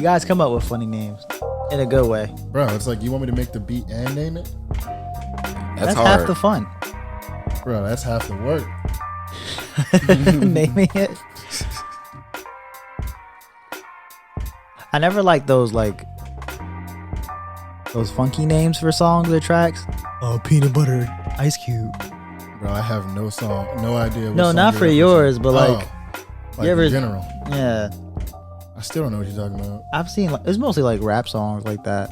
guys come up with funny names in a good way. Bro, it's like you want me to make the beat and name it? That's hard. half the fun. Bro, that's half the work. Naming it. I never liked those funky names for songs or tracks. Oh, peanut butter ice cube. Bro, I have no idea. No, not for yours, but like you ever, in general. Yeah. I still don't know what you're talking about. I've seen it's mostly like rap songs like that.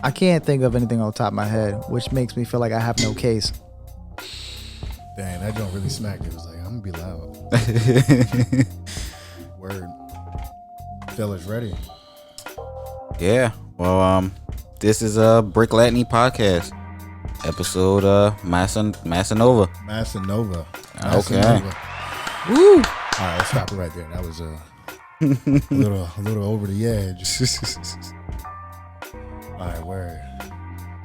I can't think of anything on the top of my head, which makes me feel like I have no case. Dang, that don't really smack it. It was like, I'm gonna be loud. Word. Fellas ready? Yeah. Well, this is a Breck Latney podcast. Episode Maasa Nova. Maasa Nova. Okay. Nova. Woo! All right, let's stop it right there. That was a little over the edge. All right, word.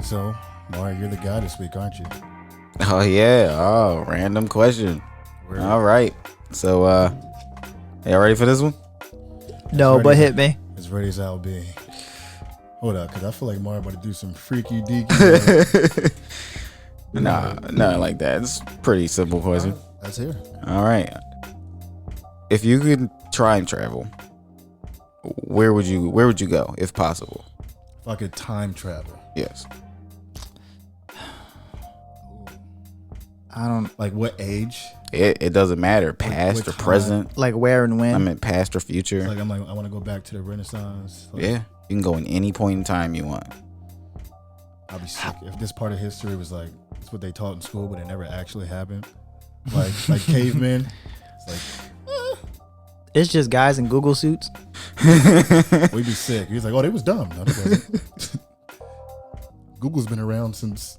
So, Mari, you're the guy this week, aren't you? Oh yeah. Oh, random question. Word. All right. So, y'all ready for this one? No, but hit me. As ready as I'll be. Hold up, because I feel like Mari about to do some freaky deaky. Nah, not like that. It's a pretty simple question. That's here. All right. If you could time travel, where would you go if possible? If I could time travel. Yes. I don't Like what age? It doesn't matter, past or time? present. like where and when. I mean, past or future. Like I want to go back to the Renaissance. Like, Yeah, you can go in any point in time you want. I'd be sick if this part of history was like it's what they taught in school, but it never actually happened. Like cavemen. It's like It's just guys in Google suits. we'd be sick. He was like, "Oh, they was dumb." No, they wasn't. Google's been around since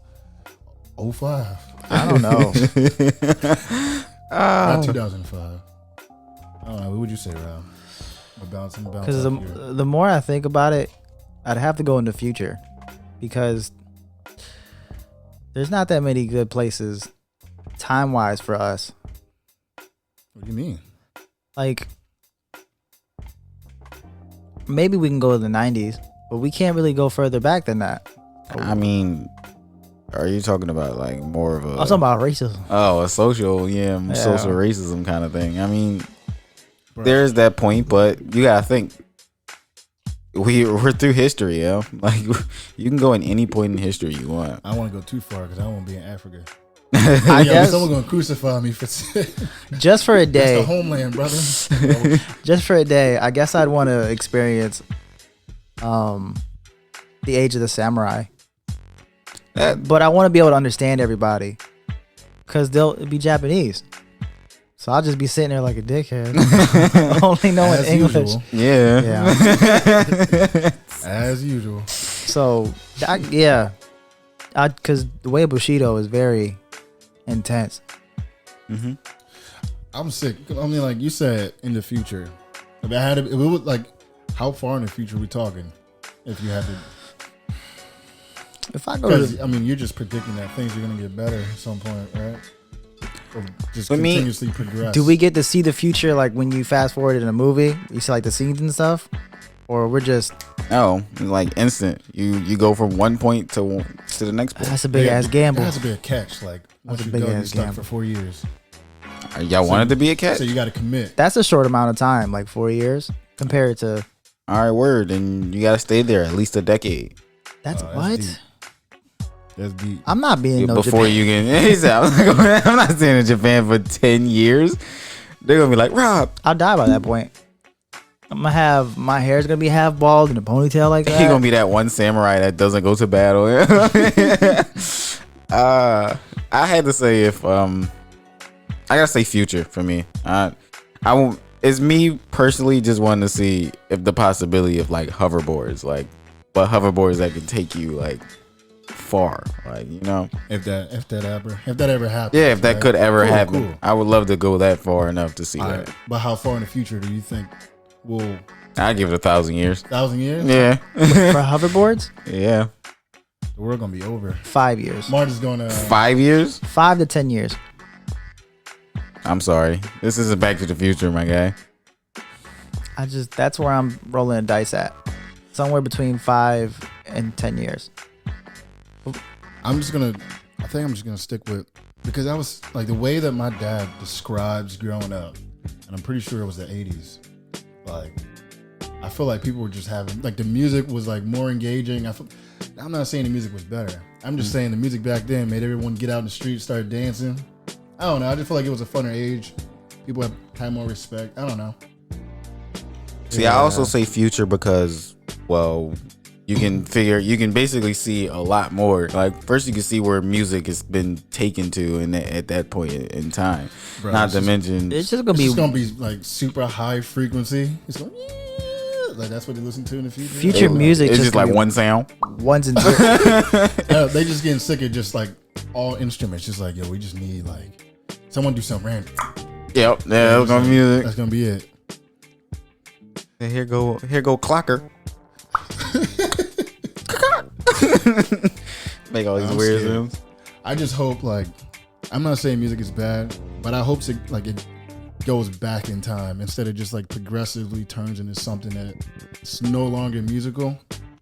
2005. I don't know. Not 2005. I don't know. What would you say, Rob? Bounce Because the more I think about it, I'd have to go in the future because there's not that many good places time-wise for us. What do you mean? Like, maybe we can go to the 90s, but we can't really go further back than that. I mean, are you talking about like more of a? I'm talking about racism. Oh, a social racism kind of thing. I mean, there's that point, but you gotta think. We're through history, yo. Like you can go in any point in history you want. I don't want to go too far because I don't want to be in Africa. I guess someone's gonna crucify me for just for a day. That's the homeland, brother. Just for a day, I guess I'd want to experience the age of the samurai. But I want to be able to understand everybody because they'll be Japanese. So I'll just be sitting there like a dickhead, only knowing As English. usual. Yeah. As usual. So, because the way Bushido is very intense. Mm-hmm. I'm sick. I mean, like you said, in the future. If I had, if it was like, how far in the future are we talking? If you had to. If I go to, I mean, you're just predicting that things are gonna get better at some point, right? Or just I mean, continuously progress. do we get to see the future like when you fast forward in a movie? You see like the scenes and stuff, or we're just like instant. You go from one point to the next point. that's a big ass gamble. It has to be a catch. Like once That's a you go, big you're ass stuck gamble. for 4 years. Y'all wanted to be a cat? So you got to commit. That's a short amount of time, like 4 years, compared to. All right, word. And you gotta stay there at least a decade That's That's what. deep. That's deep. I'm not being no before Japan. you can. He said, I'm not staying in Japan for 10 years. They're gonna be like, Rob. I'll die by that point. I'm gonna have my hair's gonna be half bald and a ponytail like that. He gonna be that one samurai that doesn't go to battle. I had to say if I gotta say future for me. I won't. It's me personally just wanting to see if the possibility of like hoverboards, but hoverboards that can take you like far, like If that ever happens. Yeah, if that right? could ever Cool, happen, cool. I would love to go that far enough to see All that. right. But how far in the future do you think we'll? I give it 1,000 years. 1,000 years? Yeah, For hoverboards, yeah. The world gonna be over. 5 years, Martin's gonna. 5 years? 5 to 10 years. I'm sorry. This isn't Back to the Future, my guy. That's where I'm rolling the dice at. Somewhere between 5 and 10 years. I think I'm just gonna stick with, because that was like the way that my dad describes growing up, and I'm pretty sure it was the 80s. Like, I feel like people were just having, like, the music was like more engaging. I'm not saying the music was better. I'm just saying the music back then made everyone get out in the street, start dancing. I don't know. I just feel like it was a funner age. People had more respect. I don't know. See, I also say future because, well, you can basically see a lot more. Like, first you can see where music has been taken to at that point in time. Bro, Not to mention, it's just gonna be like super high frequency. It's going, like, that's what they listen to in the future. Future music it's just like one sound. Ones and zeros. They just getting sick of just like all instruments. Just like, yo, we just need like someone do something random. Yep, yeah, that's gonna be music. That's gonna be it. And here go Clocker. Make all these weird sounds. I just hope, like, I'm not saying music is bad, but I hope it goes back in time instead of just like progressively turns into something that's no longer musical.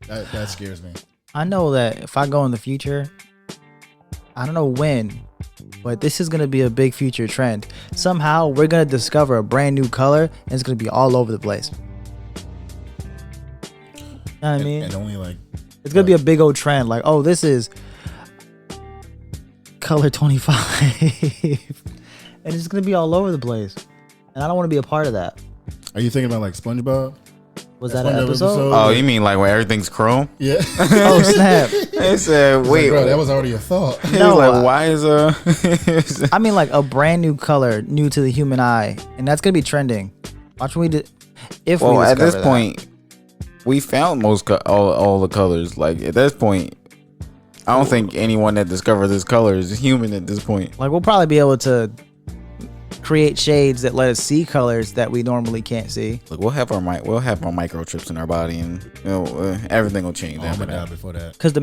That scares me. I know that if I go in the future, I don't know when, but this is going to be a big future trend. Somehow we're going to discover a brand new color and it's going to be all over the place. You know what I mean? And only like, it's going to be a big old trend. Like, oh, this is color 25. And it's going to be all over the place. And I don't want to be a part of that. Are you thinking about like SpongeBob? Was that an episode? Oh, you mean like when everything's chrome? Yeah. Oh, snap. They said, wait. Like, bro, that was already a thought. No, like, why is I mean, like a brand new color, new to the human eye. And that's going to be trending. Watch when we at this point, we found all the colors. Like, at this point, I don't think anyone that discovered this color is human at this point. Like, we'll probably be able to create shades that let us see colors that we normally can't see. Look, we'll have our microchips in our body, and everything will change after that. Before that, because the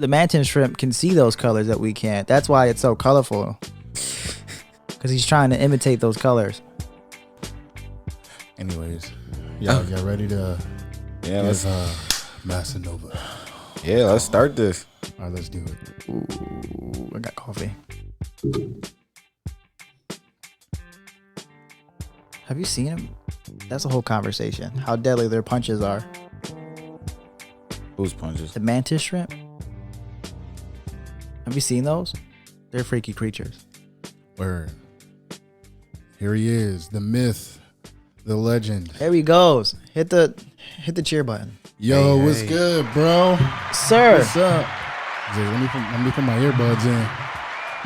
mantis shrimp can see those colors that we can't. That's why it's so colorful. Because he's trying to imitate those colors. Anyways, y'all ready to? Yeah, let's Maasa Nova. Yeah, let's start this. All right, let's do it. Ooh, I got coffee. Have you seen him? That's a whole conversation. How deadly their punches are. Whose punches? The mantis shrimp. Have you seen those? They're freaky creatures. Word. Here he is, the myth, the legend. There he goes. Hit the cheer button. Yo, what's good, bro? Sir. What's up? Let me put my earbuds in.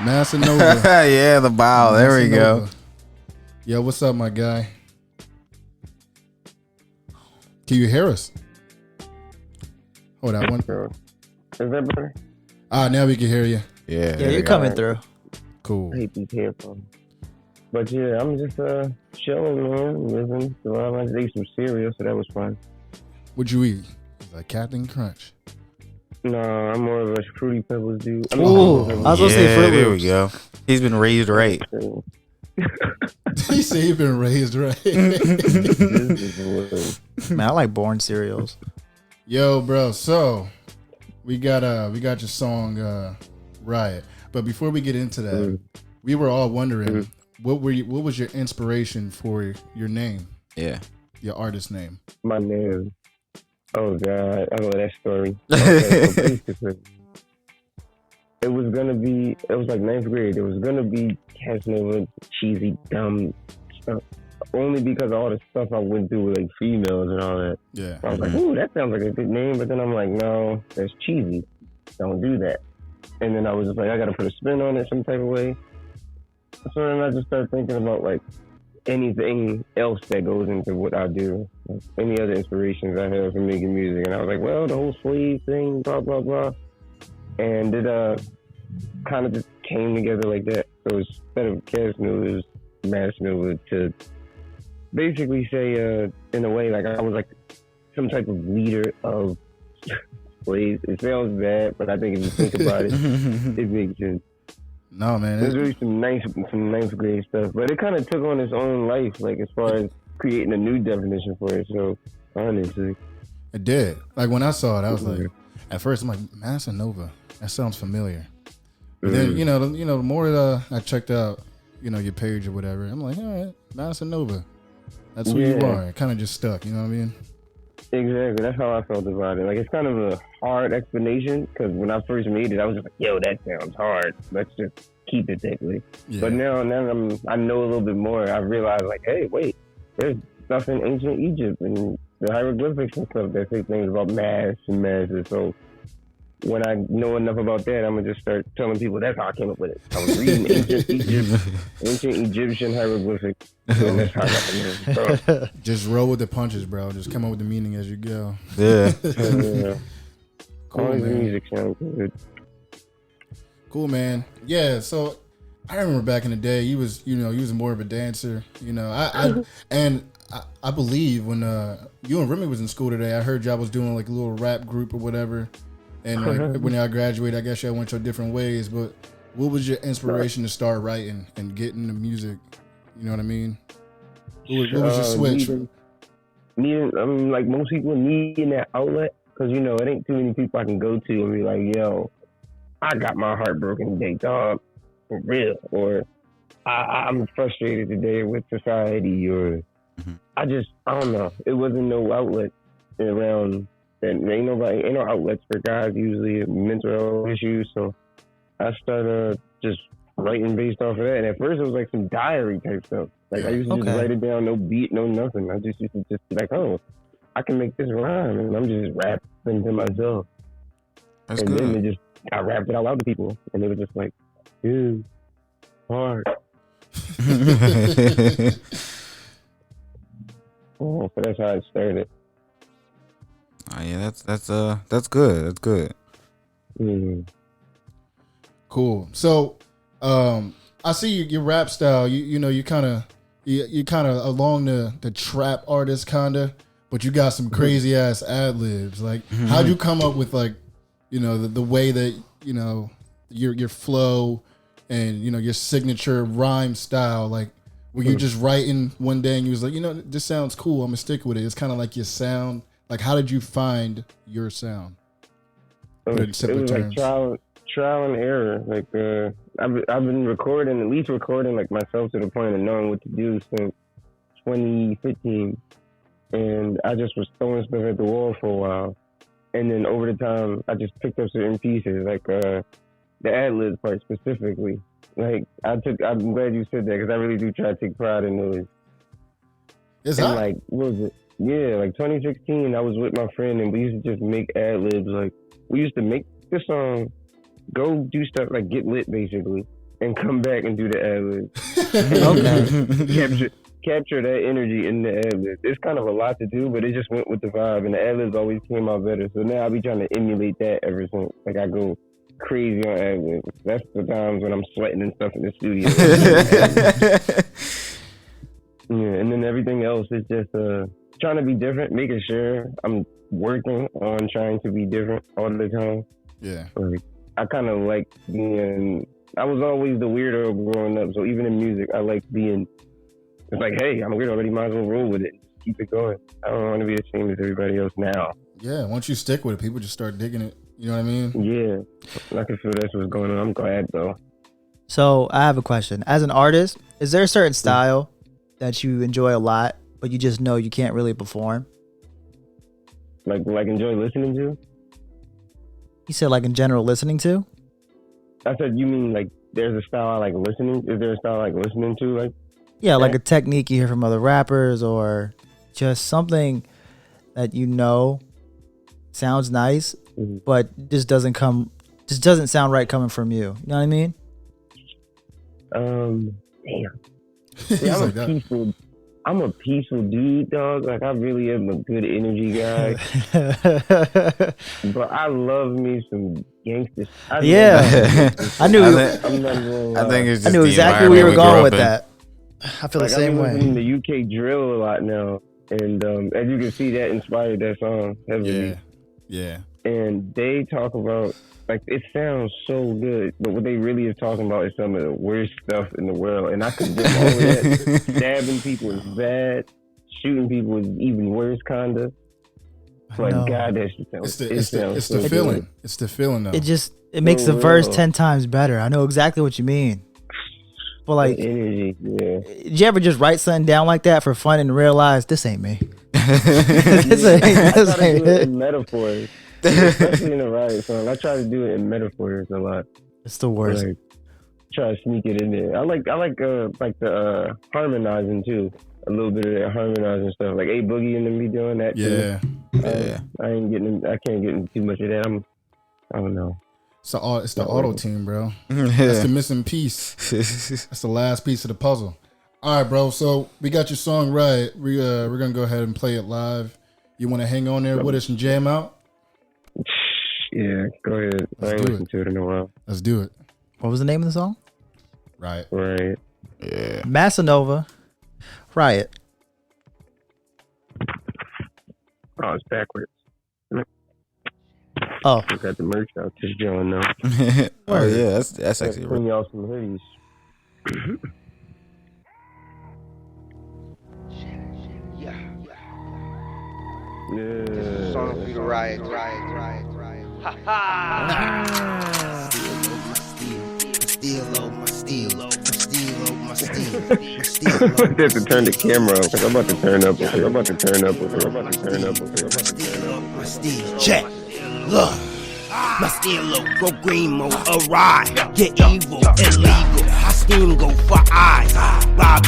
Maasa Nova. Yeah, the bow. There we go. Yo, what's up, my guy? Can you hear us? Hold on, one. Is that better? Now we can hear you. Yeah, you're coming through. Cool. I hate these headphones. But yeah, I'm just chilling, man, living. So I just ate some cereal, so that was fun. What'd you eat? Like Captain Crunch. No, I'm more of a Fruity Pebbles dude. I was gonna say Fruit Loops. There we go. He's been raised right. He said he's been raised right. Man, I like boring cereals. Yo, bro. So we got your song Riot. But before we get into that, we were all wondering what was your inspiration for your name? Yeah. Your artist name. My name. Oh God, I know that story. Okay, so basically, it was like ninth grade. It was gonna be Casanova, cheesy, dumb stuff. Only because of all the stuff I went through with like females and all that. Yeah. I was like, ooh, that sounds like a good name. But then I'm like, no, that's cheesy. Don't do that. And then I was just like, I gotta put a spin on it some type of way. So then I just started thinking about like anything else that goes into what I do. Like, any other inspirations I have for making music. And I was like, well, the whole slave thing, blah, blah, blah. And it kind of just came together like that. So instead of Casanova, it was Maasa Nova to basically say, in a way, like I was like some type of leader of slaves. It sounds bad, but I think if you think about it, it makes sense. No, man. There's really some ninth grade stuff, but it kind of took on its own life, like as far as creating a new definition for it. So honestly, it did. Like when I saw it, I was like, at first I'm like, Maasa Nova. That sounds familiar. But then the more that I checked out, your page or whatever, I'm like, all right, Maasa Nova. That's who you are. It kind of just stuck. You know what I mean? Exactly. That's how I felt about it. Like, it's kind of a hard explanation because when I first made it, I was just like, yo, that sounds hard. Let's just keep it that way. Yeah. But now I know a little bit more. I realized, like, hey, wait, there's stuff in ancient Egypt and the hieroglyphics and stuff that say things about mass and masses. So when I know enough about that, I'm going to just start telling people that's how I came up with it. I was reading ancient Egyptian hieroglyphics. And that's how I got the name. Just roll with the punches, bro. Just come up with the meaning as you go. Yeah. Cool, man. The music sounds good. Cool, man. Yeah, so I remember back in the day, you was more of a dancer. I believe when you and Remy was in school today, I heard y'all was doing like a little rap group or whatever. And like, when y'all graduated, I guess y'all went your different ways. But what was your inspiration to start writing and get into music? You know what I mean? What was your switch? Like most people, needing that outlet. Because, it ain't too many people I can go to and be like, yo, I got my heart broken today, dog. For real. Or I'm frustrated today with society. Or I don't know. It wasn't no outlet around. And ain't no outlets for guys usually mental health issues. So I started just writing based off of that. And at first it was like some diary type stuff. Like I used to just write it down, no beat, no nothing. I just used to just be like, oh, I can make this rhyme, and I'm just rapping to myself. That's and good. Then I rapped it out loud to people, and they were just like, dude, hard. So that's how it started. Oh yeah, that's good. That's good. Cool. So, I see your rap style. You kind of along the trap artist kinda, but you got some crazy ass ad libs. Like, how'd you come up with like, the way that your flow and your signature rhyme style? Like, were you just writing one day and you was like, this sounds cool, I'm gonna stick with it? It's kind of like your sound. Like, how did you find your sound? It was like trial and error. Like, I've been at least recording like myself to the point of knowing what to do since 2015, and I just was throwing stuff at the wall for a while, and then over the time I just picked up certain pieces, like the ad lib part specifically. Like I'm glad you said that because I really do try to take pride in those. Like, what was it? Yeah, like 2016, I was with my friend and we used to just make ad libs. Like, we used to make the song, go do stuff like get lit basically, and come back and do the ad libs. Capture that energy in the ad libs. It's kind of a lot to do, but it just went with the vibe, and the ad libs always came out better. So now I be trying to emulate that ever since. Like, I go crazy on ad libs. That's the times when I'm sweating and stuff in the studio. Yeah, and then everything else is just trying to be different, making sure I'm working on trying to be different all the time. Yeah. Like, I kind of like being, I was always the weirdo growing up. So even in music, I like being, it's like, hey, I'm a weirdo already, might as well roll with it. Keep it going. I don't want to be the same as everybody else now. Yeah, once you stick with it, people just start digging it. You know what I mean? Yeah. I can feel that's what's going on. I'm glad, though. So I have a question. As an artist, is there a certain style that you enjoy a lot, but you just know you can't really perform? Like enjoy listening to? You said like in general listening to? I said, you mean like there's a style I like listening? Is there a style I like listening to? Like, yeah, like a technique you hear from other rappers, or just something that sounds nice, but just doesn't sound right coming from you. You know what I mean? Damn. See, I'm a peaceful dude, dog. Like, I really am a good energy guy. But I love me some gangsters. I knew. I think it's just I knew exactly where you were going with that. I feel the same way. I'm listening to UK drill a lot now, and as you can see, that inspired that song heavily. Yeah. And they talk about, like, it sounds so good, but what they really are talking about is some of the worst stuff in the world. And I condemn all of that. Stabbing people is bad. shooting people is even worse, kinda. It's like, God, that shit sounds. It's the feeling. It's the feeling though. It makes the verse 10 times better. I know exactly what you mean. But like, the energy, yeah. Did you ever just write something down like that for fun and realize this ain't me? I try to do it in metaphors, especially in a riot song. I try to do it in metaphors a lot. It's the worst. Like, try to sneak it in there. I like the harmonizing too. A little bit of that harmonizing stuff, like A Boogie and them be doing that too. Yeah. I can't get into too much of that. I don't know. It's the auto tune, bro. That's the missing piece. That's the last piece of the puzzle. All right, bro. So we got your song right. We're gonna go ahead and play it live. You want to hang on there with us and jam out? Yeah, go ahead. I ain't listened to it in a while. Let's do it. What was the name of the song? Right. Yeah. Maasa Nova, Riot. Oh, it's backwards. Oh, I got the merch out this joint now. Oh yeah, that's actually Bring y'all some hoodies. Yeah. Song for you to riot. Ha ha. Steal over my steel. I have to turn the camera up because I'm about to turn up. Check. Look. My steel low, go green mode, arrive. Get evil, illegal. I steam go for eyes. Bye.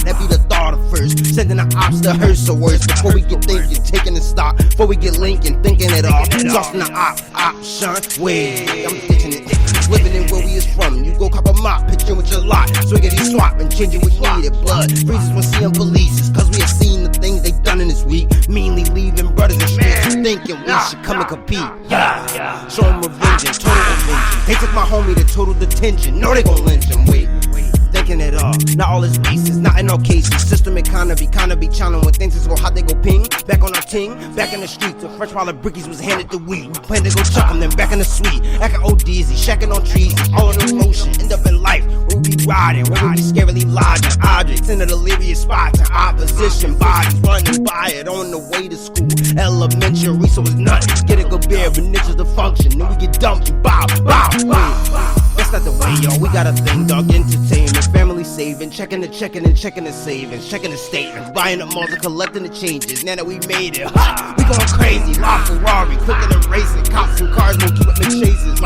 That be the thought of first. Sending the ops to her so worse. Before we get thinking, taking the stock. Before we get linking, thinking it off. Tossing the option. Wait, I'm ditching it. Living in where we is from. You go cop a mop, pitching with your lot. Swiggity swap and changing what you needed. Blood freezes when seeing police. Cause we have seen the things they done in this week. Meanly leaving brothers and streets. Thinking we should come and compete. Yeah. Show them revenge and total revenge. They took my homie to total detention. No, they gon' lynch him. Wait. Thinking it all, not all his pieces, not in all cases. System it kinda be challenging when things just go hot, they go ping. Back on our ting, back in the streets. A fresh pile of brickies was handed the weed. We plan to go chuck 'em, then back in the suite. Acting ODZ, shacking on trees, all in the motion. End up in life, where we be riding, where we be scarily lodging. Objects in the delirious spots, in opposition bodies running by it on the way to school. Elementary, so it's nothing. Get a good beer, initials to function, then we get dumped and bow. That's not the way, yo. We got a thing, dog. Entertainment, family saving, checking the savings, checking the statements, buying the malls and collecting the changes. Now that we made it, ha, we going crazy. Lock Ferrari, clicking and racing. Cops and cars won't keep up the chases.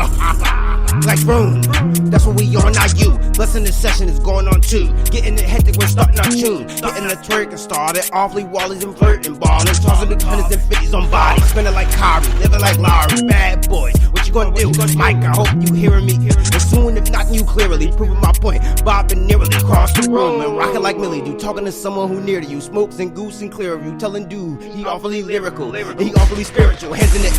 Like boom, that's what we on, not you. Blessing this session is going on too. Getting it hectic, we're starting our tune. Getting the twerk and started awfully wallies and flirting, balling, tossing big hundreds and fifties on bodies. Spending like Kyrie, living like Larry. Bad boys, what you gonna do? Mike, I hope you hearing me. As soon, if not you clearly, proving my point. Bobbing nearly across the room and rocking like Millie do. Talking to someone who near to you. Smokes and goose and clear of you. Telling dude he awfully lyrical and he awfully spiritual. Hands in the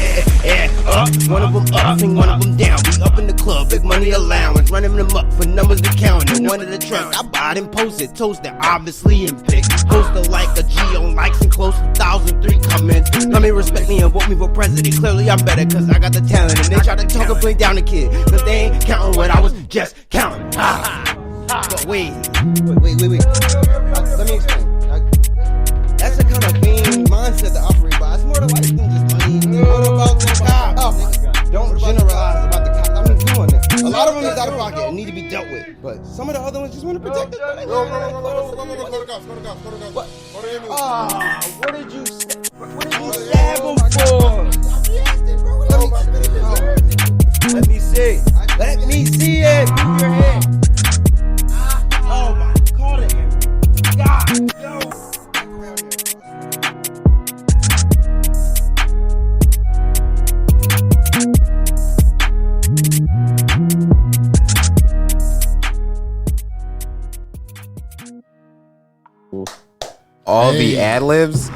air, up. One of them up, and one of them down. We up in the club, big money allowance. Running them up for numbers to count. And one of the tracks I buy it and post it. Toasted, obviously in pic. Poster like a G on likes and close to 1,003 comments. Let me respect me and vote me for president. Clearly I'm better cause I got the talent. And they try to talk and play down the kid. Cause they ain't counting what I was just counting. But wait. Let me explain. That's the kind of thing mindset to operate by. It's more to life than just money. What about the cops? Don't generalize about the cops. I mean, come on. A lot of them is out of pocket and need to be dealt with. But some of the other ones just want to protect it. Go to cops. What did you stab him for? Let me see. Let me see it. Move your head. Oh my, call it. God, yo. All the ad libs.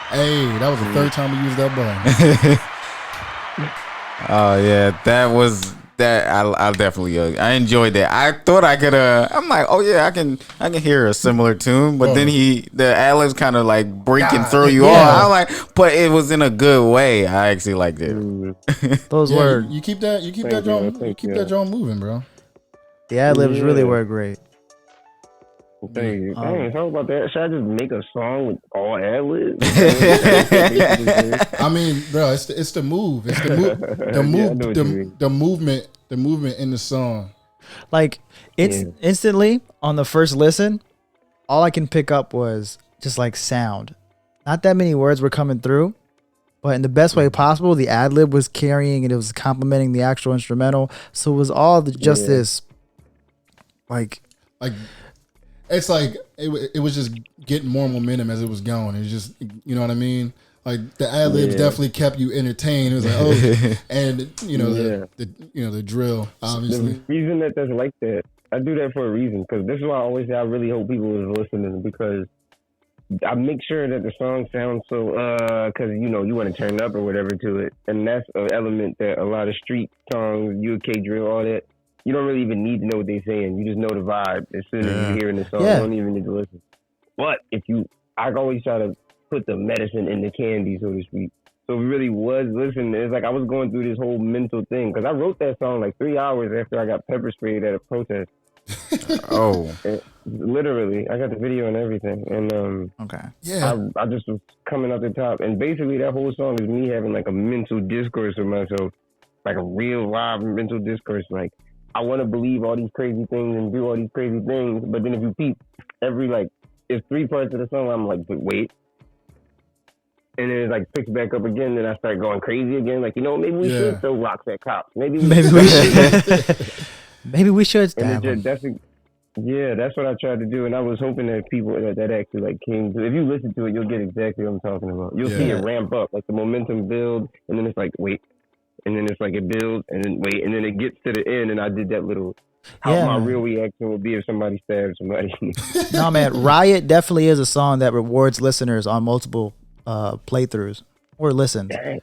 Hey, that was the third time we used that button. Oh yeah, I definitely I enjoyed that. I thought I could I'm like, oh yeah, I can hear a similar tune, but then the ad libs kind of like break and throw you off. I'm like, but it was in a good way. I actually liked it. those were you keep that drum moving, bro. the ad libs really were great. Thank you. Dang, talk about that. Should I just make a song with all ad-libs? I mean, bro, it's the move. It's the movement in the song. Like it's instantly on the first listen, all I can pick up was just like sound. Not that many words were coming through, but in the best way possible. The ad lib was carrying and it was complementing the actual instrumental. So it was all just this, like it's like it was just getting more momentum as it was going. It was just, you know what I mean? Like the ad libs definitely kept you entertained. It was like, oh, and the drill, obviously. The reason that's like that, I do that for a reason, because this is why I always say I really hope people is listening, because I make sure that the song sounds so, because you want to turn up or whatever to it, and that's an element that a lot of street songs, UK drill, all that, you don't really even need to know what they're saying. You just know the vibe as soon as you hear in the song. You don't even need to listen. But I always try to put the medicine in the candy, so to speak. So it really was listening. It's like I was going through this whole mental thing, because I wrote that song like 3 hours after I got pepper sprayed at a protest. Literally, I got the video and everything, and I just was coming out the top, and basically that whole song is me having like a mental discourse with myself, like a real live mental discourse. Like I want to believe all these crazy things and do all these crazy things, but then if you peep, it's 3 parts of the song, I'm like, but wait. And then it like picks back up again, and I start going crazy again. Like, maybe we should throw rocks at cops. Maybe we should. Maybe we should stab them. That's what I tried to do, and I was hoping that people that actually like came to. If you listen to it, you'll get exactly what I'm talking about. You'll see it ramp up, like the momentum build, and then it's like wait, and then it's like it builds, and then wait, and then it gets to the end, and I did that little. How my real reaction would be if somebody stabbed somebody. No, man, Riot definitely is a song that rewards listeners on multiple playthroughs or listens. Dang.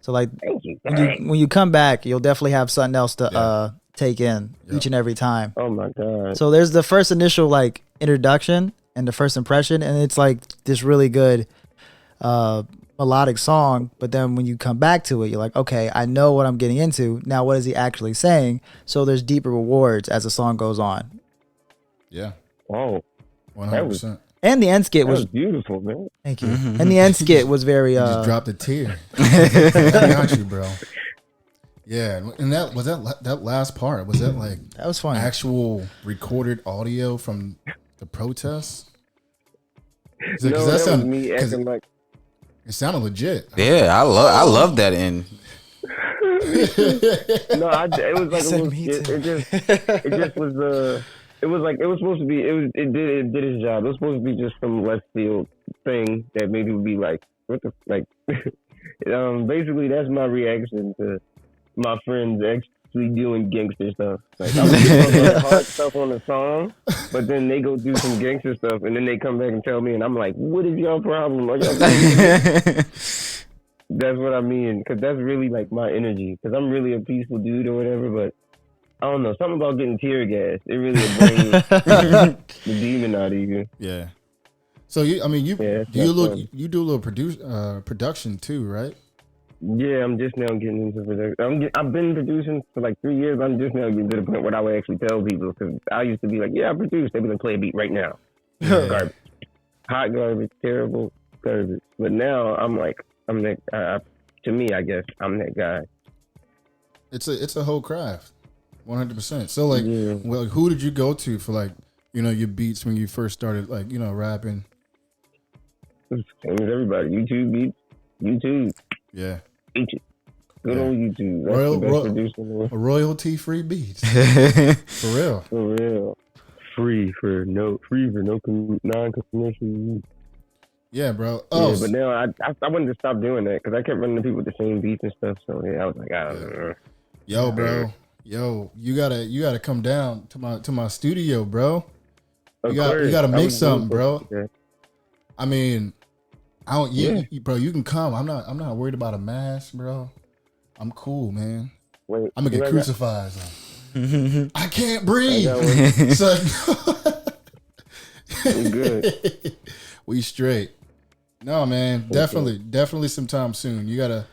So like when you come back, you'll definitely have something else to take in each and every time. Oh my god. So there's the first initial like introduction and the first impression, and it's like this really good melodic song, but then when you come back to it, you're like, okay, I know what I'm getting into. Now what is he actually saying? So there's deeper rewards as the song goes on. Yeah. Oh, 100%. And the end skit was beautiful, man. Thank you. And the end skit was very just dropped a tear. I got you, bro. Yeah, and that last part, was that like that was funny. Actual recorded audio from the protests? No, that was me acting like it sounded legit. Yeah, I love that end. No, it was like it just was it was like it was supposed to be. It did its job. It was supposed to be just some left field thing that maybe would be like, what the like. Basically, that's my reaction to my friends actually doing gangster stuff. Like I was doing hard stuff on the song, but then they go do some gangster stuff, and then they come back and tell me, and I'm like, what is your problem? Are y'all that's what I mean, because that's really like my energy. Because I'm really a peaceful dude or whatever, but. I don't know, something about getting tear gas. It really brings the demon out of you. Yeah. So you do a little production too, right? Yeah, I'm just now getting into production. I've been producing for like 3 years. I'm just now getting to the point where I would actually tell people, because I used to be like, yeah, I produce. They'd be like, play a beat right now. Garbage, hot garbage, terrible garbage. But now I'm like, I'm that. To me, I guess I'm that guy. It's a whole craft. 100%. So like, well, who did you go to for like, your beats when you first started like, rapping? Same as everybody. YouTube beats. YouTube. Yeah. YouTube. Good old YouTube. That's the best producer in the world. Royalty-free beats. For real. For real. Free for no non-commercial use. Yeah, bro. Oh, yeah, but now I wanted to stop doing that because I kept running to people with the same beats and stuff. So yeah, I was like, I don't know. Yo, bro. Yo, you gotta come down to my studio, bro. You gotta make something, bro. Okay. I mean, bro, you can come. I'm not worried about a mask, bro. I'm cool, man. Wait, I'm gonna get crucified. I can't breathe. We good. We straight. No, man, definitely sometime soon. You gotta.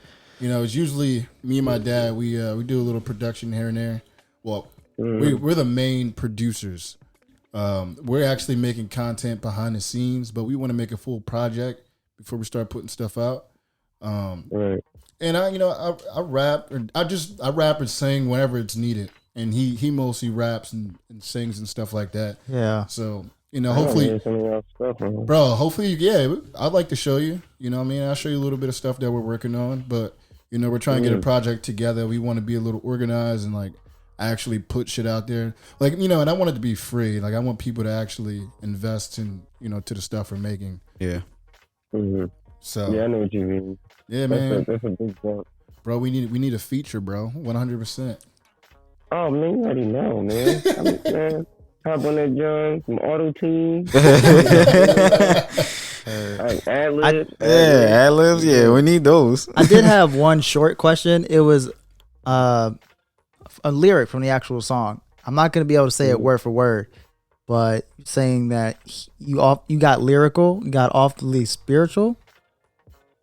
It's usually me and my dad. We do a little production here and there. Well, we're the main producers We're actually making content behind the scenes, but we want to make a full project before we start putting stuff out. Right. And I rap, and I rap and sing whenever it's needed. And he mostly raps and sings and stuff like that. Yeah. So, hopefully, bro, hopefully, yeah, I'd like to show you. You know what I mean? I'll show you a little bit of stuff that we're working on. But, we're trying to get a project together. We want to be a little organized and, like, actually put shit out there. Like, and I want it to be free. Like, I want people to actually invest in, to the stuff we're making. Yeah. Mm-hmm. So, yeah, I know what you mean. Yeah, man. That's a big jump. Bro, we need a feature, bro. 100%. Oh, man, you already know, man. Man, hop on that John, some auto-tune. Ad-libs. Ad-libs. Yeah, we need those. I did have one short question. It was a lyric from the actual song. I'm not going to be able to say it word for word, but saying that you got lyrical, you got awfully spiritual.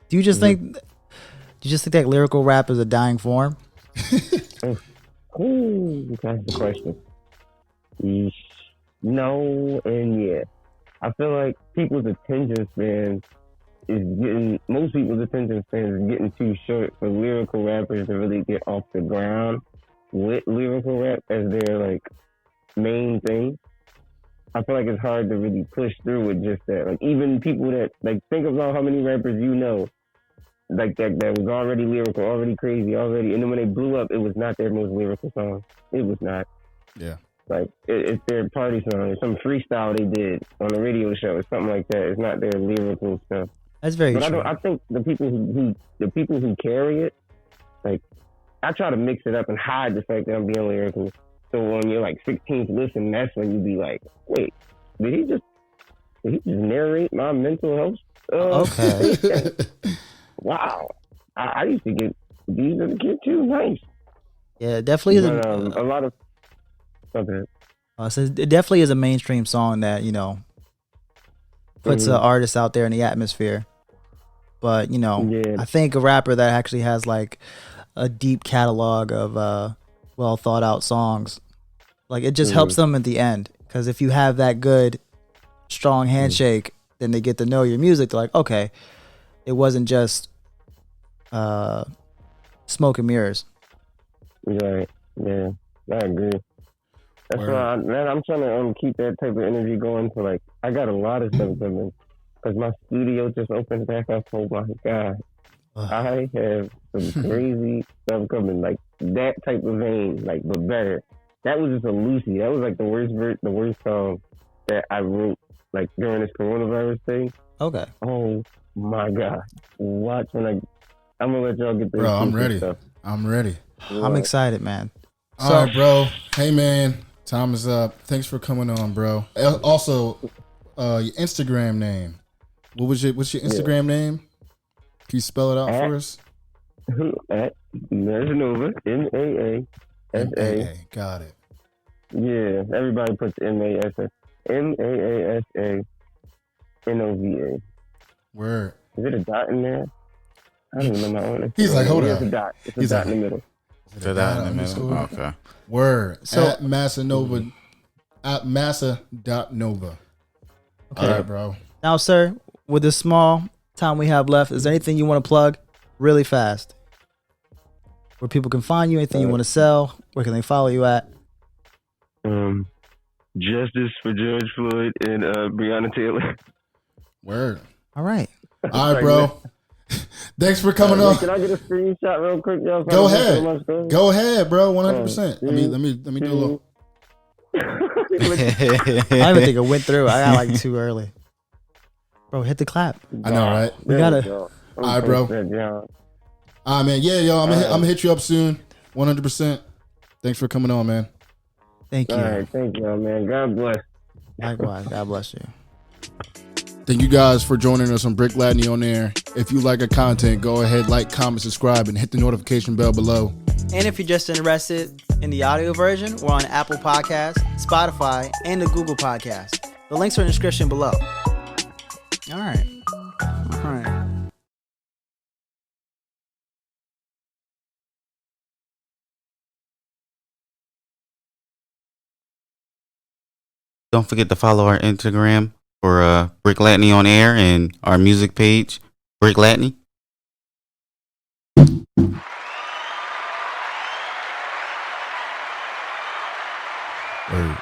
Do you just think that lyrical rap is a dying form? Ooh, that's the question. No and yeah. I feel like most people's attention spans is getting too short for lyrical rappers to really get off the ground with lyrical rap as their like main thing. I feel like it's hard to really push through with just that. Like even people that like think about how many rappers like that was already lyrical, already crazy, already, and then when they blew up, it was not their most lyrical song. It was not. Yeah. Like it's their party song, or some freestyle they did on a radio show, or something like that. It's not their lyrical stuff. That's very but true. I think the people who carry it, like I try to mix it up and hide the fact that I'm being lyrical. So when you're like 16th listen, that's when you be like, wait, did he just narrate my mental health? Okay. Wow. I used to get these as a kid too. Nice. Yeah, it definitely is a lot of. Okay. So it definitely is a mainstream song that puts an artist out there in the atmosphere. But I think a rapper that actually has like a deep catalog of well thought out songs, like it just helps them at the end. Because if you have that good, strong handshake, then they get to know your music. They're like, okay, it wasn't just smoke and mirrors. Right. Yeah, I agree. That's why, I'm trying to keep that type of energy going. So like, I got a lot of stuff coming because my studio just opened back up. Oh my god, I have some crazy stuff coming. Like that type of vein, like but better. That was just a Lucy. That was like the worst song that I wrote like during this coronavirus thing. Okay. Oh my god, watch when I'm gonna let y'all get this. Bro, I'm ready. Stuff. I'm ready. I'm excited, man. All right, bro. Hey, man. Time is up. Thanks for coming on, bro. Also, your Instagram name. What's your Instagram name? Can you spell it out for us? At Maasa Nova, Maasa. Got it. Yeah, everybody puts Maasa Nova. Word. Is it a dot in there? I don't even know my own. He's like, hold on. It's a dot. It's a dot in the middle. It's a dot in the middle. Okay. Word. So at Maasa Nova. At Maasa.Nova. Okay. All right, bro. Now, sir, with the small time we have left, is there anything you want to plug really fast? Where people can find you, anything you want to sell? Where can they follow you at? Justice for George Floyd and Breonna Taylor. Word. All right. All right, bro. Thanks for coming on. Can I get a screenshot real quick, y'all? Go ahead. Go ahead, bro. 100%. Let me do a little. I don't even think it went through. I got like too early. Bro, hit the clap. I know, right? We gotta. All right, bro. All right, man. Yeah, yo, I'm gonna hit you up soon. 100%. Thanks for coming on, man. Thank you. All right, thank you, man. God bless. Likewise. God bless you. Thank you guys for joining us on Breck Latney On Air. If you like our content, go ahead, like, comment, subscribe, and hit the notification bell below. And if you're just interested in the audio version, we're on Apple Podcasts, Spotify, and the Google Podcasts. The links are in the description below. All right. Don't forget to follow our Instagram for Breck Latney On Air and our music page, Breck Latney. Word.